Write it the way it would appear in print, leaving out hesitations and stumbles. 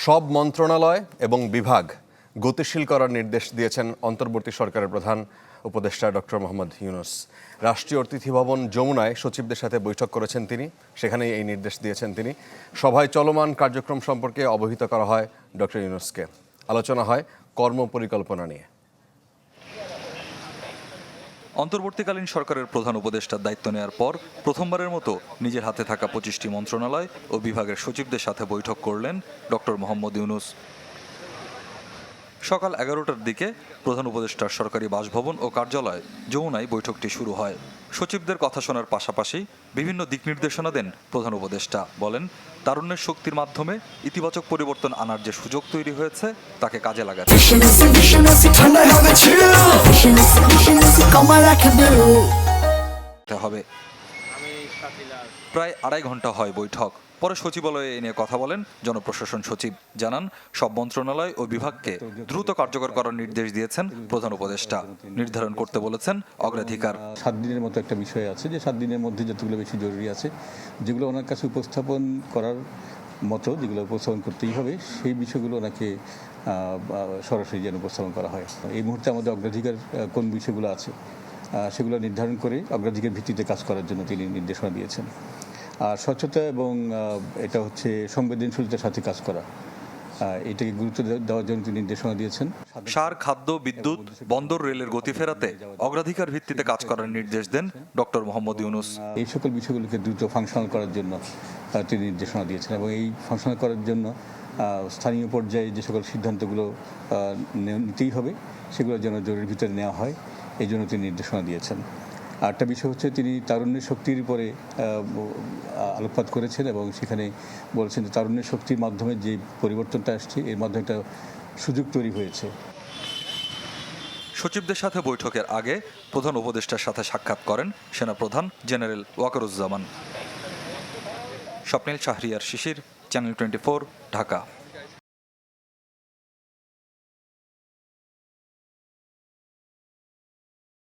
সব মন্ত্রণালয় এবং বিভাগ গতিশীল করার নির্দেশ দিয়েছেন অন্তর্বর্তী সরকারের প্রধান উপদেষ্টা ডক্টর মোহাম্মদ ইউনূস। রাষ্ট্রীয় অতিথি ভবন যমুনায় সচিবদের সাথে বৈঠক করেছেন তিনি, সেখানেই এই নির্দেশ দিয়েছেন তিনি। সভায় চলমান কার্যক্রম সম্পর্কে অবহিত করা হয় ডক্টর ইউনূসকে। আলোচনা হয় কর্মপরিকল্পনা নিয়ে। অন্তর্বর্তীকালীন সরকারের প্রধান উপদেষ্টার দায়িত্ব নেওয়ার পর প্রথমবারের মতো নিজের হাতে থাকা ২৫টি মন্ত্রণালয় ও বিভাগের সচিবদের সাথে বৈঠক করলেন ডক্টর মোহাম্মদ ইউনূস। সকাল ১১টার দিকে প্রধান উপদেষ্টার সরকারি বাসভবন ও কার্যালয় যমুনায় বৈঠকটি শুরু হয়। সচিবদের কথা শোনার পাশাপাশি বিভিন্ন দিক নির্দেশনা দেন প্রধান উপদেষ্টা। বলেন, তারুণ্যের শক্তির মাধ্যমে ইতিবাচক পরিবর্তন আনার যে সুযোগ তৈরি হয়েছে তাকে কাজে লাগাতে হবে। প্রায় ২.৫ ঘন্টা হয় বৈঠক। পরে সচিবালয়ে এ নিয়ে কথা বলেন জনপ্রশাসন সচিব। জানান, সব মন্ত্রণালয় ও বিভাগকে দ্রুত কার্যকর করার নির্দেশ দিয়েছেন প্রধান উপদেষ্টা। নির্ধারণ করতে বলেছেন অগ্রাধিকার। ৭ দিনের মতো একটা বিষয় আছে, যে 7 দিনের মধ্যে যতগুলো বেশি জরুরি আছে, যেগুলো ওনার কাছে উপস্থাপন করার মতো, যেগুলো উপস্থাপন করতেই হবে, সেই বিষয়গুলো ওনাকে সরাসরি যেন উপস্থাপন করা হয়। এই মুহূর্তে আমাদের অগ্রাধিকার কোন বিষয়গুলো আছে সেগুলো নির্ধারণ করে অগ্রাধিকার ভিত্তিতে কাজ করার জন্য তিনি নির্দেশনা দিয়েছেন। আর স্বচ্ছতা এবং এটা হচ্ছে সংবেদনশীলতার সাথে কাজ করা, এটাকে গুরুত্ব দেওয়ার জন্য তিনি নির্দেশনা দিয়েছেন। সার, খাদ্য, বিদ্যুৎ, বন্দর, রেলের গতিফেরাতে অগ্রাধিকার ভিত্তিতে কাজ করার নির্দেশ দেন ডক্টর মোহাম্মদ ইউনূস। এই সকল বিষয়গুলোকে দ্রুত ফাংশনাল করার জন্য তিনি নির্দেশনা দিয়েছেন এবং এই ফাংশনাল করার জন্য স্থানীয় পর্যায়ে যে সকল সিদ্ধান্তগুলো নিতেই হবে সেগুলোর জন্য জরুরির ভিতরে নেওয়া হয়, এই জন্য তিনি নির্দেশনা দিয়েছেন। আরেকটা বিষয় হচ্ছে, তিনি তারুণ্যের শক্তির উপরে আলোকপাত করেছেন এবং সেখানে বলেছেন যে তারুণ্যের শক্তির মাধ্যমে যে পরিবর্তনটা আসছে, এর মাধ্যমে একটা সুযোগ তৈরি হয়েছে। সচিবদের সাথে বৈঠকের আগে প্রধান উপদেষ্টার সাথে সাক্ষাৎ করেন সেনাপ্রধান জেনারেল ওয়াকারুজ্জামান। স্বপ্নিল শাহরিয়ার শিশির, চ্যানেল 24, ঢাকা।